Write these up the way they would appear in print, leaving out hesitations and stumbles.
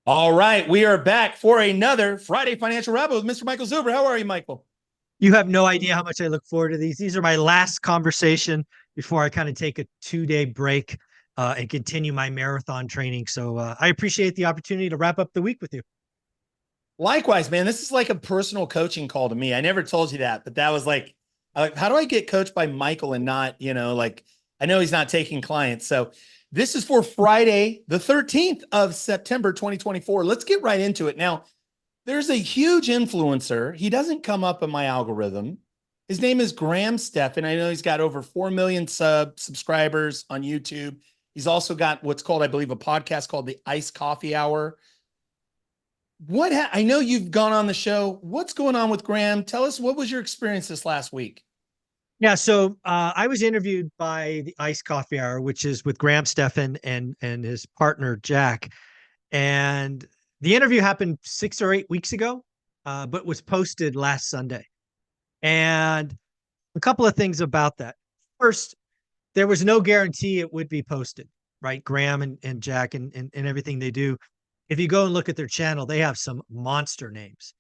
All right, we are back for another Friday Financial Wrap with Mr. Michael Zuber. How are you, Michael? You have no idea how much I look forward to these. These are my last conversation before I kind of take a 2 day break and continue my marathon training. So I appreciate the opportunity to wrap up the week with you. Likewise, man. This is like a personal coaching call to me. I never told you that, but that was like, how do I get coached by Michael and not, like, I know he's not taking clients. So this is for Friday, the 13th of September, 2024. Let's get right into it. Now, there's a huge influencer. He doesn't come up in my algorithm. His name is Graham Stefan. I know he's got over 4 million subscribers on YouTube. He's also got what's called, I believe, a podcast called the Iced Coffee Hour. I know you've gone on the show. What's going on with Graham? Tell us, what was your experience this last week? Yeah, so I was interviewed by the Ice Coffee Hour, which is with Graham Stefan and his partner Jack, and the interview happened 6 or 8 weeks ago, but was posted last Sunday. And a couple of things about that. First, there was no guarantee it would be posted, right? Graham and Jack and everything they do. If you go and look at their channel, they have some monster names.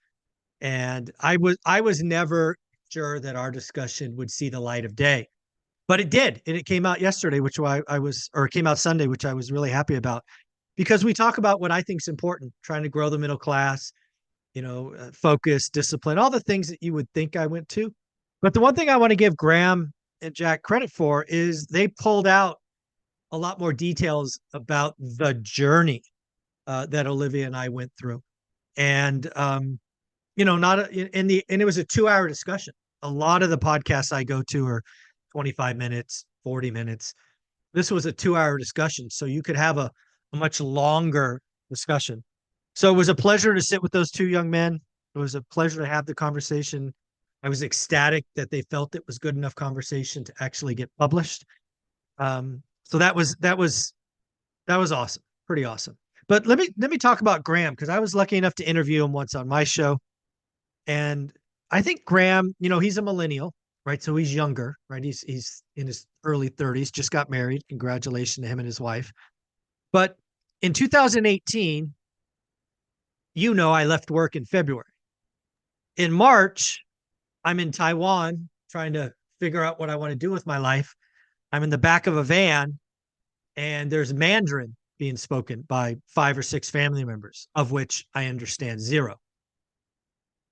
And I was never sure that our discussion would see the light of day. But it did. And it came out yesterday, which I was, or it came out Sunday, which I was really happy about because we talk about what I think is important, trying to grow the middle class, focus, discipline, all the things that you would think I went to. But the one thing I want to give Graham and Jack credit for is they pulled out a lot more details about the journey that Olivia and I went through. And not and it was a 2 hour discussion. A lot of the podcasts I go to are 25 minutes, 40 minutes. This was a 2 hour discussion. So you could have a much longer discussion. So it was a pleasure to sit with those two young men. It was a pleasure to have the conversation. I was ecstatic that they felt it was good enough conversation to actually get published. So that was awesome, pretty awesome. But let me talk about Graham because I was lucky enough to interview him once on my show, and I think Graham, he's a millennial, right? So he's younger, right? He's in his early 30s, just got married. Congratulations to him and his wife. But in 2018, I left work in February. In March, I'm in Taiwan trying to figure out what I want to do with my life. I'm in the back of a van and there's Mandarin being spoken by 5 or 6 family members, of which I understand zero.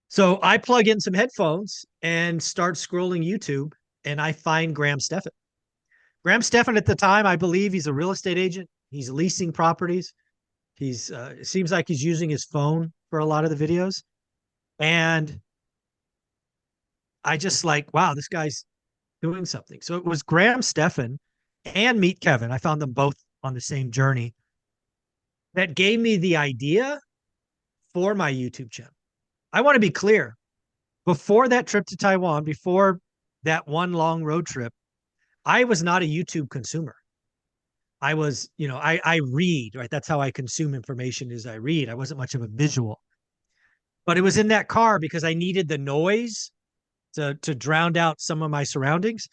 So I plug in some headphones and start scrolling YouTube and I find Graham Stefan. Graham Stefan at the time, I believe he's a real estate agent. He's leasing properties. It seems like he's using his phone for a lot of the videos. And I just like, wow, this guy's doing something. So it was Graham Stefan and Meet Kevin. I found them both on the same journey that gave me the idea for my YouTube channel. I want to be clear. Before that trip to Taiwan, before that one long road trip, I was not a YouTube consumer. I was, I read, right? That's how I consume information is I read. I wasn't much of a visual. But it was in that car because I needed the noise to drown out some of my surroundings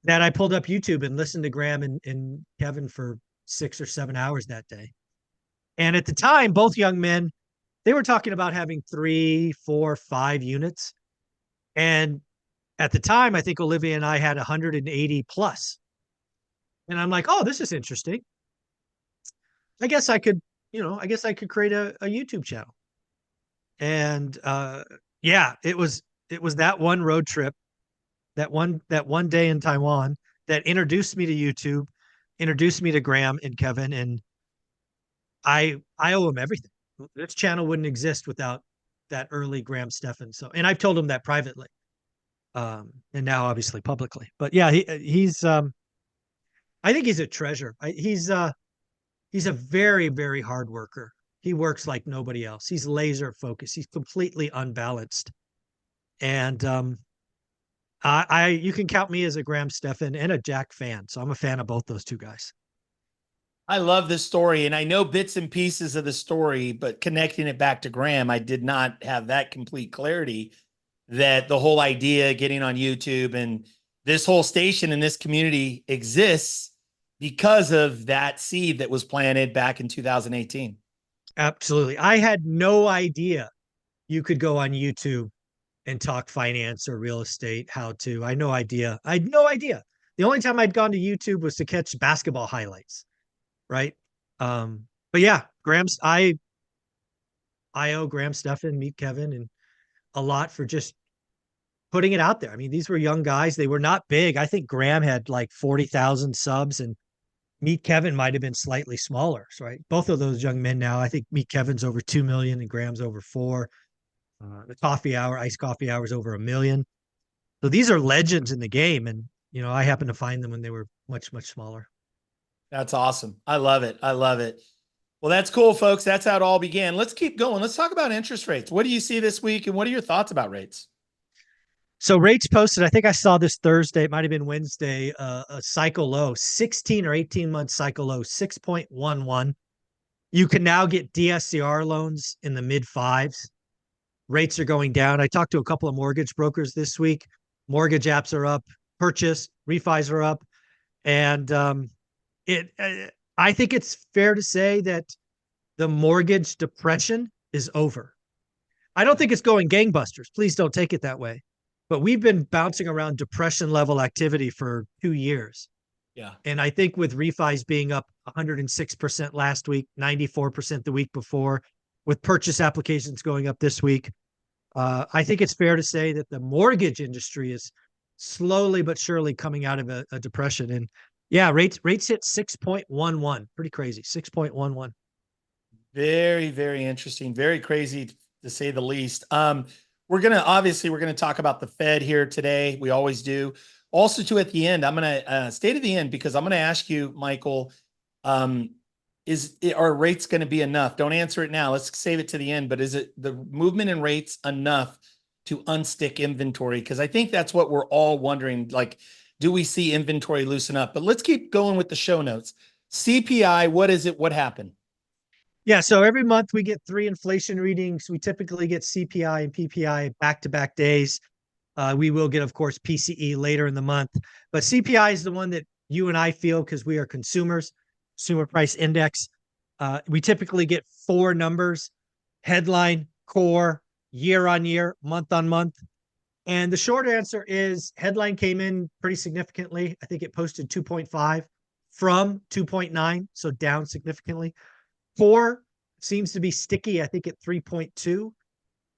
that I pulled up YouTube and listened to Graham and Kevin for 6 or 7 hours that day. And at the time, both young men, they were talking about having 3, 4, 5 units. And at the time, I think Olivia and I had 180 plus. And I'm like, oh, this is interesting. I guess I could, create a YouTube channel. And yeah, it was that one road trip, that one day in Taiwan that introduced me to YouTube, introduced me to Graham and Kevin, and I owe him everything. This channel wouldn't exist without that early Graham Stefan. So, and I've told him that privately, and now obviously publicly. But yeah, he's I think he's a treasure. He's a very very hard worker. He works like nobody else. He's laser focused. He's completely unbalanced, and I you can count me as a Graham Stefan and a Jack fan. So I'm a fan of both those two guys. I love this story, and I know bits and pieces of the story, but connecting it back to Graham, I did not have that complete clarity that the whole idea getting on YouTube and this whole station and this community exists because of that seed that was planted back in 2018. Absolutely. I had no idea you could go on YouTube and talk finance or real estate, how to. I had no idea. I had no idea. The only time I'd gone to YouTube was to catch basketball highlights, right? But yeah, I owe Graham, Stefan, Meet Kevin, and a lot for just putting it out there. I mean, these were young guys. They were not big. I think Graham had like 40,000 subs and Meet Kevin might have been slightly smaller, right? Both of those young men now, I think Meet Kevin's over 2 million and Graham's over 4. The coffee hour, iced coffee hour is over 1 million. So these are legends in the game. And, I happened to find them when they were much, much smaller. That's awesome. I love it. I love it. Well, that's cool, folks. That's how it all began. Let's keep going. Let's talk about interest rates. What do you see this week, and what are your thoughts about rates? So rates posted, I think I saw this Thursday, it might have been Wednesday, a cycle low, 16 or 18 month cycle low, 6.11. You can now get DSCR loans in the mid fives. Rates are going down. I talked to a couple of mortgage brokers this week. Mortgage apps are up, purchase, refis are up. And I think it's fair to say that the mortgage depression is over. I don't think it's going gangbusters. Please don't take it that way. But we've been bouncing around depression level activity for 2 years. Yeah. And I think with refis being up 106% last week, 94% the week before, with purchase applications going up this week, I think it's fair to say that the mortgage industry is slowly but surely coming out of a depression. And yeah, rates hit 6.11. Pretty crazy. 6.11. Very, very interesting. Very crazy to say the least. We're gonna talk about the Fed here today. We always do. Also, too, at the end, I'm gonna stay to the end because I'm gonna ask you, Michael, are rates going to be enough? Don't answer it now. Let's save it to the end. But is it the movement in rates enough to unstick inventory? Because I think that's what we're all wondering. Like, do we see inventory loosen up? But let's keep going with the show notes. CPI, what is it? What happened? Yeah, so every month we get 3 inflation readings. We typically get CPI and PPI back-to-back days. We will get, of course, PCE later in the month. But CPI is the one that you and I feel because we are consumers, consumer price index. We typically get 4 numbers: headline, core, year on year, month on month. And the short answer is headline came in pretty significantly. I think it posted 2.5 from 2.9, so down significantly. Core seems to be sticky, I think at 3.2.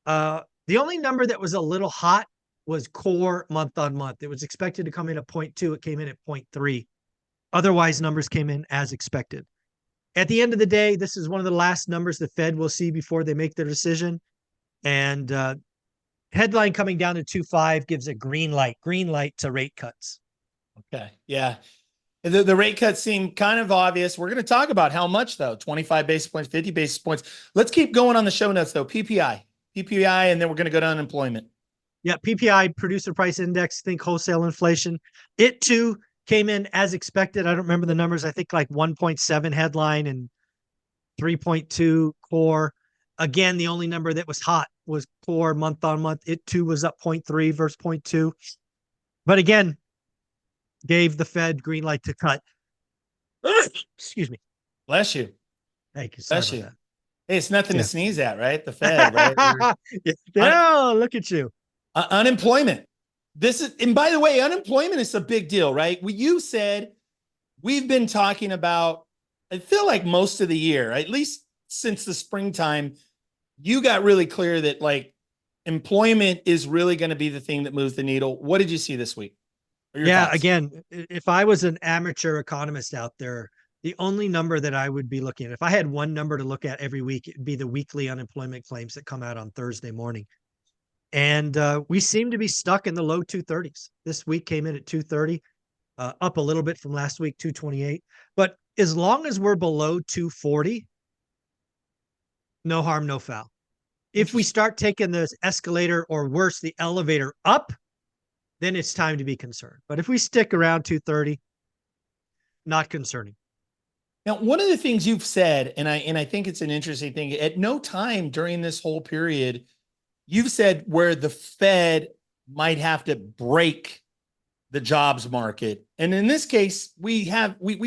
The only number that was a little hot was core month on month. It was expected to come in at 0.2. It came in at 0.3. Otherwise, numbers came in as expected. At the end of the day, this is one of the last numbers the Fed will see before they make their decision. And headline coming down to 2.5 gives a green light to rate cuts. Okay. Yeah. The rate cuts seem kind of obvious. We're going to talk about how much, though. 25 basis points, 50 basis points. Let's keep going on the show notes, though. PPI, and then we're going to go to unemployment. Yeah, PPI, producer price index, think wholesale inflation. It, too, came in as expected. I don't remember the numbers. I think like 1.7 headline and 3.2 core. Again, the only number that was hot was core month on month. It, too, was up 0.3 versus 0.2. But again, gave the Fed green light to cut. Excuse me. Bless you. Thank you. Bless you. Hey, it's nothing to sneeze at, right? The Fed, right? Yeah, look at you. Unemployment. And by the way, unemployment is a big deal, right? You said we've been talking about, I feel like most of the year, at least since the springtime, you got really clear that like employment is really going to be the thing that moves the needle. What did you see this week? Yeah, thoughts? Again, if I was an amateur economist out there, the only number that I would be looking at, if I had one number to look at every week, it'd be the weekly unemployment claims that come out on Thursday morning. And we seem to be stuck in the low 230s. This week came in at 230, up a little bit from last week, 228. But as long as we're below 240, no harm, no foul. If we start taking the escalator or worse, the elevator up, then it's time to be concerned. But if we stick around 230, not concerning. Now, one of the things you've said, and I think it's an interesting thing, at no time during this whole period, you've said where the Fed might have to break the jobs market. And in this case, we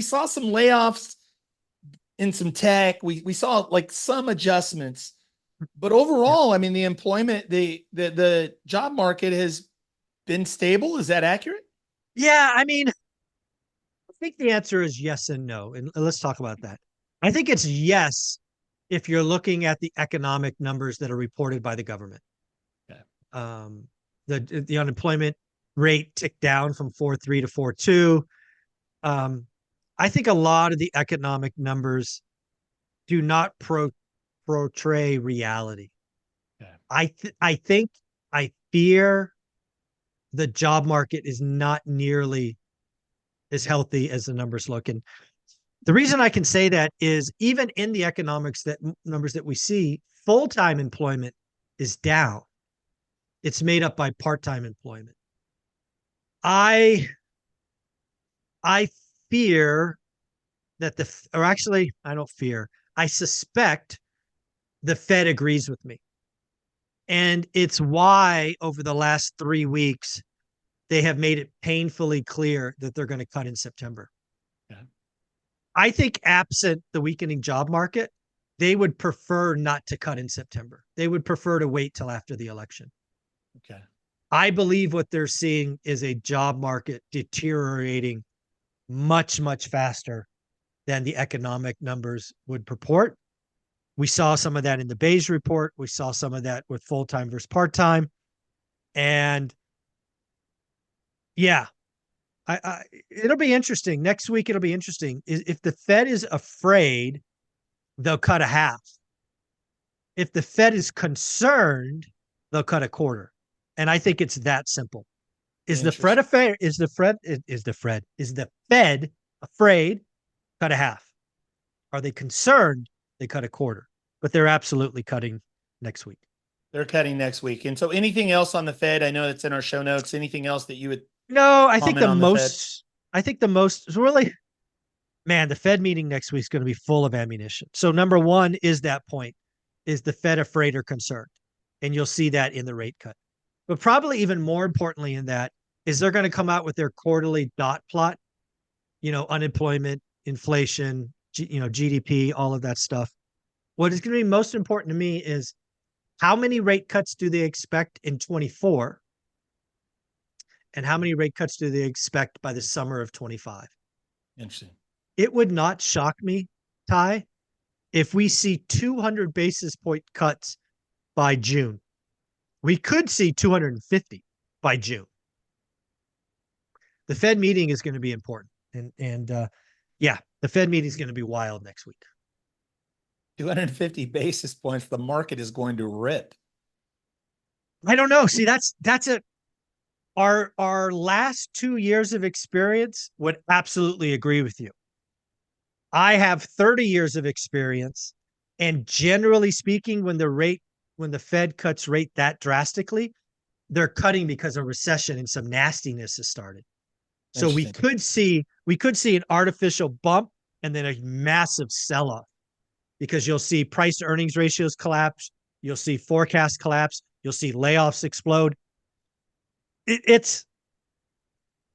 saw some layoffs in some tech. We saw like some adjustments, but Yeah. overall, I mean, the employment, the job market has been stable. Is that accurate? Yeah, I mean, I think the answer is yes and no. And let's talk about that. I think it's yes if you're looking at the economic numbers that are reported by the government. Yeah. Um, the unemployment rate ticked down from 4.3 to 4.2. Um, I think a lot of the economic numbers do not portray reality. Yeah. I think I fear the job market is not nearly as healthy as the numbers look. And the reason I can say that is even in the economics that numbers that we see, full-time employment is down. It's made up by part-time employment. I I fear that or actually I don't fear. I suspect the Fed agrees with me. And it's why over the last 3 weeks, they have made it painfully clear that they're going to cut in September. Yeah. I think absent the weakening job market, they would prefer not to cut in September. They would prefer to wait till after the election. Okay. I believe what they're seeing is a job market deteriorating much, much faster than the economic numbers would purport. We saw some of that in the Beige report. We saw some of that with full time versus part time. And yeah, it'll be interesting. Next week, it'll be interesting. If the Fed is afraid, they'll cut a half. If the Fed is concerned, they'll cut a quarter. And I think it's that simple. Is the Fed Interesting. afraid? Is the Fed afraid? Cut a half. Are they concerned? They cut a quarter. But they're absolutely cutting next week. They're cutting next week. And so anything else on the Fed? I know it's in our show notes. Anything else that you would No, comment on the Fed? I think the most is really, man, the Fed meeting next week is going to be full of ammunition. So number one is that point. Is the Fed afraid or concerned? And you'll see that in the rate cut. But probably even more importantly in that is they're going to come out with their quarterly dot plot, unemployment, inflation, GDP, all of that stuff. What is going to be most important to me is how many rate cuts do they expect in 24 and how many rate cuts do they expect by the summer of 25? Interesting. It would not shock me, Ty, if we see 200 basis point cuts by June. We could see 250 by June. The Fed meeting is going to be important. And yeah, the Fed meeting is going to be wild next week. 250 basis points. The market is going to rip. I don't know. See, that's it. Our last 2 years of experience would absolutely agree with you. I have 30 years of experience, and generally speaking, when the Fed cuts rate that drastically, they're cutting because a recession and some nastiness has started. So we Interesting. could see an artificial bump and then a massive sell-off because you'll see price to earnings ratios collapse, you'll see forecasts collapse, you'll see layoffs explode.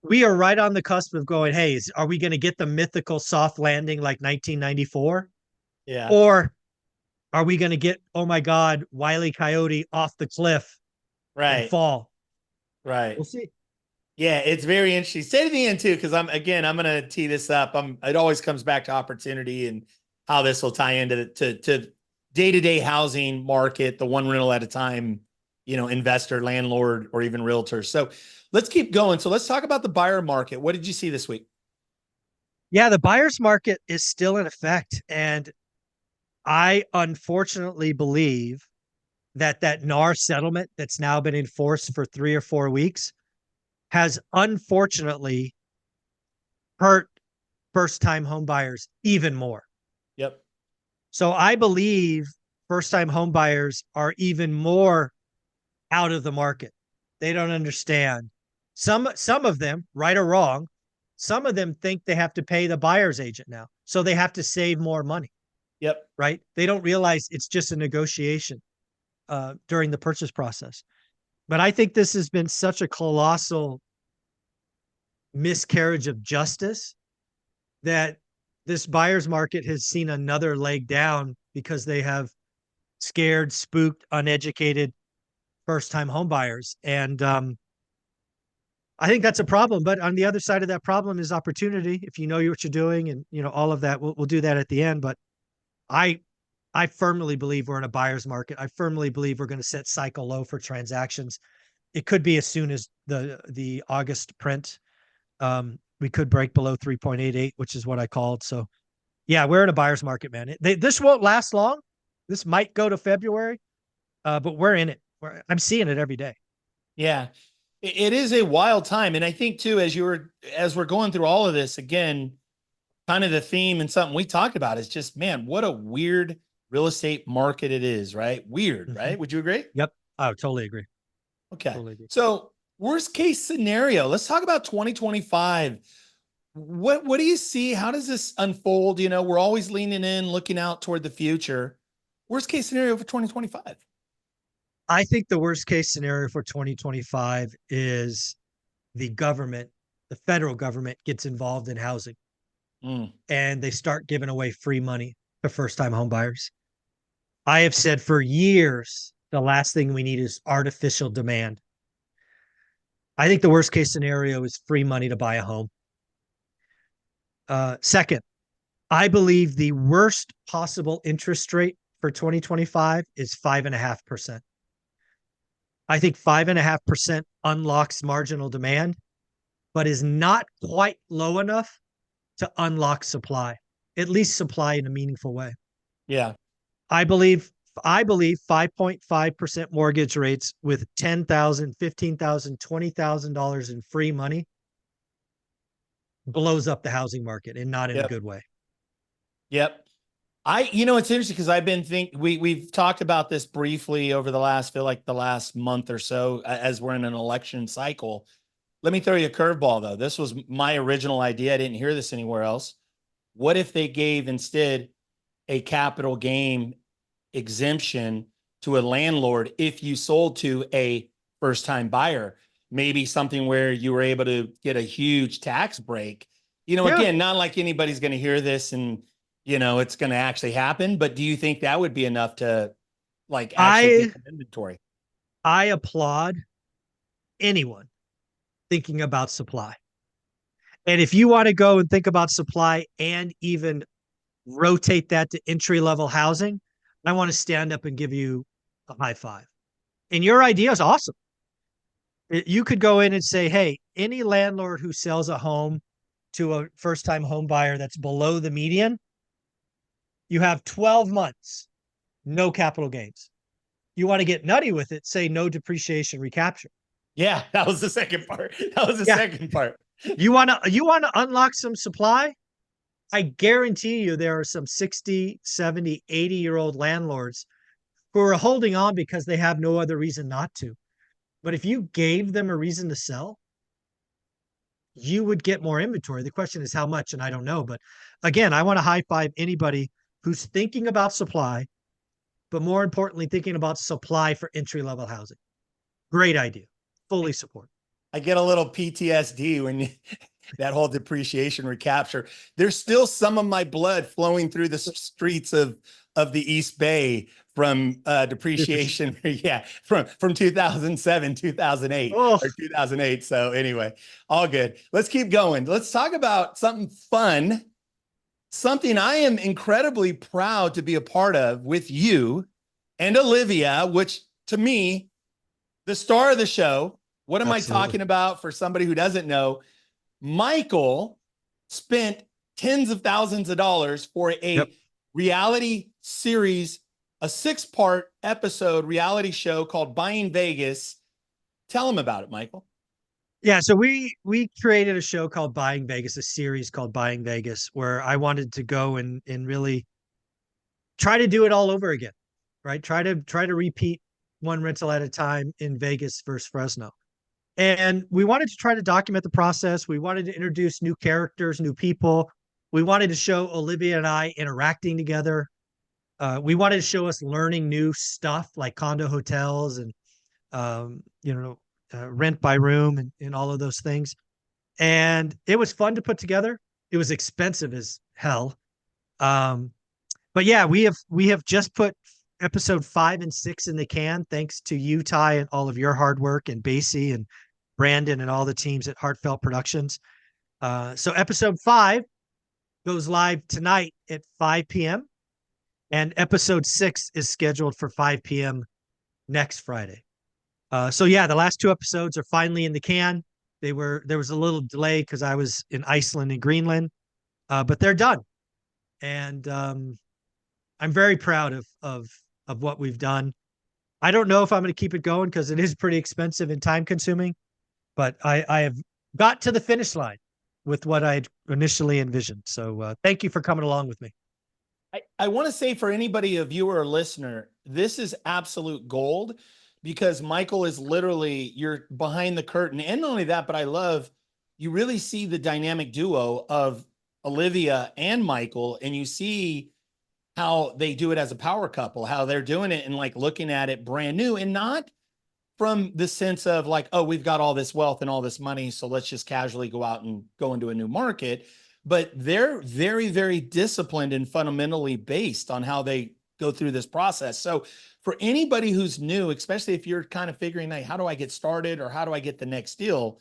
We are right on the cusp of going, hey, are we going to get the mythical soft landing like 1994? Yeah. Or are we going to get, oh my God, Wile E. Coyote off the cliff and Right. fall? Right. We'll see. Yeah, it's very interesting. Stay to the end too, because I'm gonna tee this up. It always comes back to opportunity and how this will tie into to day-to-day housing market, the one rental at a time, investor, landlord, or even realtor. So let's keep going. So let's talk about the buyer market. What did you see this week? Yeah, the buyer's market is still in effect. And I unfortunately believe that NAR settlement that's now been enforced for 3 or 4 weeks has unfortunately hurt first time home buyers even more. Yep. So I believe first time home buyers are even more out of the market. They don't understand. Some of them, right or wrong, some of them think they have to pay the buyer's agent now. So they have to save more money, Yep. right? They don't realize it's just a negotiation during the purchase process. But I think this has been such a colossal miscarriage of justice that this buyer's market has seen another leg down because they have scared, spooked, uneducated first-time home buyers. And I think that's a problem. But on the other side of that problem is opportunity. If you know what you're doing and all of that, we'll do that at the end. But I I firmly believe we're in a buyer's market. I firmly believe we're going to set cycle low for transactions. It could be as soon as the August print. We could break below 3.88, which is what I called. So yeah, we're in a buyer's market, man. This won't last long. This might go to February, but we're in it. I'm seeing it every day. Yeah. It is a wild time. And I think too, as we're going through all of this, again, kind of the theme and something we talked about is just, man, what a weird real estate market it is, right? Weird, right? Would you agree? Yep. I totally agree. Okay. Totally agree. So worst case scenario, let's talk about 2025. What do you see? How does this unfold? We're always leaning in, looking out toward the future. Worst case scenario for 2025. I think the worst case scenario for 2025 is the federal government gets involved in housing and they start giving away free money to first time home buyers. I have said for years, the last thing we need is artificial demand. I think the worst case scenario is free money to buy a home. Second, I believe the worst possible interest rate for 2025 is 5.5%. I think 5.5% unlocks marginal demand, but is not quite low enough to unlock supply, at least supply in a meaningful way. Yeah. I believe 5.5% mortgage rates with $10,000, $15,000, $20,000 in free money blows up the housing market and not in a good way. Yep. It's interesting because I've been we've talked about this briefly over the last month or so as we're in an election cycle. Let me throw you a curveball though. This was my original idea. I didn't hear this anywhere else. What if they gave instead a capital gain exemption to a landlord if you sold to a first time buyer? Maybe something where you were able to get a huge tax break. Again, not like anybody's going to hear this and it's going to actually happen. But do you think that would be enough to actually get some inventory? I applaud anyone thinking about supply. And if you want to go and think about supply and even rotate that to entry level housing, I want to stand up and give you a high five. And your idea is awesome. You could go in and say, hey, any landlord who sells a home to a first time home buyer that's below the median, you have 12 months, no capital gains. You want to get nutty with it, say no depreciation recapture. Yeah, that was the second part. Second part. You want to unlock some supply? I guarantee you there are some 60, 70, 80-year-old landlords who are holding on because they have no other reason not to. But if you gave them a reason to sell, you would get more inventory. The question is how much, and I don't know. But again, I want to high five anybody who's thinking about supply, but more importantly, thinking about supply for entry-level housing. Great idea. Fully support. I get a little PTSD when that whole depreciation recapture. There's still some of my blood flowing through the streets of the East Bay from depreciation. Yeah, from 2007, 2008 or 2008. So anyway, all good. Let's keep going. Let's talk about something fun, something I am incredibly proud to be a part of with you and Olivia, which to me, the star of the show. What am Absolutely. I talking about for somebody who doesn't know? Michael spent tens of thousands of dollars for a reality series, a 6-part episode reality show called Buying Vegas. Tell him about it, Michael. Yeah, so we created a show called Buying Vegas, a series called Buying Vegas, where I wanted to go and really try to do it all over again, right? Try to repeat one rental at a time in Vegas versus Fresno. And we wanted to try to document the process. We wanted to introduce new characters, new people. We wanted to show Olivia and I interacting together. We wanted to show us learning new stuff like condo hotels and, rent by room and all of those things. And it was fun to put together. It was expensive as hell. Um, but yeah, we have just put episode 5 and 6 in the can, thanks to you, Ty, and all of your hard work, and Basie and Brandon and all the teams at Heartfelt Productions. So episode 5 goes live tonight at 5 p.m. and episode 6 is scheduled for 5 p.m. next Friday. So yeah, the last 2 episodes are finally in the can. There was a little delay because I was in Iceland and Greenland, but they're done, and I'm very proud of what we've done. I don't know if I'm going to keep it going because it is pretty expensive and time consuming, but I have got to the finish line with what I initially envisioned. So thank you for coming along with me. I want to say for anybody, a viewer or listener, this is absolute gold because Michael is literally, you're behind the curtain. And not only that, but I love, you really see the dynamic duo of Olivia and Michael, and you see how they do it as a power couple, how they're doing it and like looking at it brand new, and not from the sense of like, oh, we've got all this wealth and all this money, so let's just casually go out and go into a new market. But they're very, very disciplined and fundamentally based on how they go through this process. So for anybody who's new, especially if you're kind of figuring out, how do I get started or how do I get the next deal?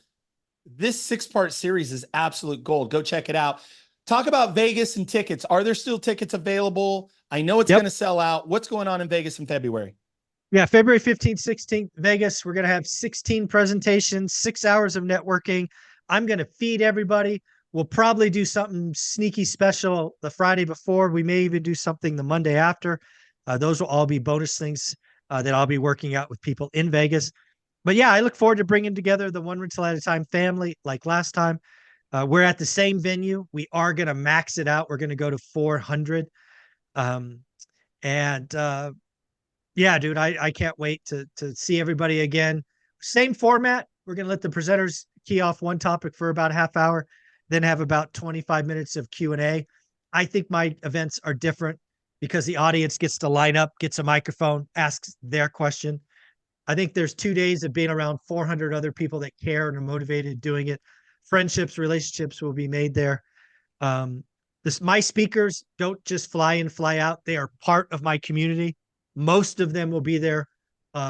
This 6-part series is absolute gold. Go check it out. Talk about Vegas and tickets. Are there still tickets available? I know it's Yep. going to sell out. What's going on in Vegas in February? Yeah, February 15th, 16th, Vegas. We're going to have 16 presentations, 6 hours of networking. I'm going to feed everybody. We'll probably do something sneaky special the Friday before. We may even do something the Monday after. Those will all be bonus things that I'll be working out with people in Vegas. But yeah, I look forward to bringing together the One Rental at a Time family like last time. We're at the same venue. We are going to max it out. We're going to go to 400. And yeah, dude, I can't wait to see everybody again. Same format. We're going to let the presenters key off one topic for about a half hour, then have about 25 minutes of Q&A. I think my events are different because the audience gets to line up, gets a microphone, asks their question. I think there's 2 days of being around 400 other people that care and are motivated doing it. Friendships, relationships will be made there. My speakers don't just fly in, fly out. They are part of my community. Most of them will be there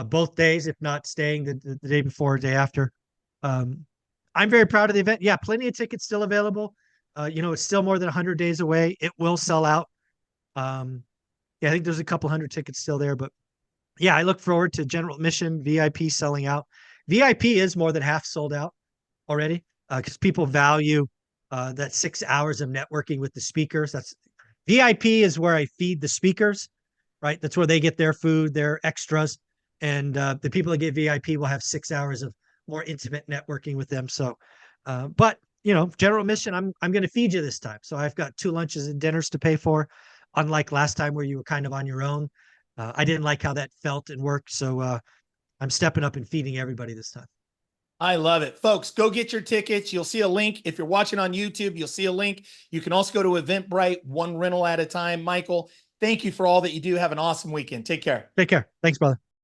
both days, if not staying the day before or day after. I'm very proud of the event. Yeah, plenty of tickets still available. It's still more than 100 days away. It will sell out. Yeah, I think there's a couple hundred tickets still there, but yeah, I look forward to general admission, VIP selling out. VIP is more than half sold out already because people value that 6 hours of networking with the speakers. That's VIP is where I feed the speakers, right? That's where they get their food, their extras, and the people that get VIP will have 6 hours of more intimate networking with them. So, but general admission, I'm going to feed you this time. So I've got 2 lunches and dinners to pay for, unlike last time where you were kind of on your own. I didn't like how that felt and worked, so I'm stepping up and feeding everybody this time. I love it. Folks, go get your tickets. You'll see a link. If you're watching on YouTube, you'll see a link. You can also go to Eventbrite, one rental at a time. Michael, thank you for all that you do. Have an awesome weekend. Take care. Take care. Thanks, brother.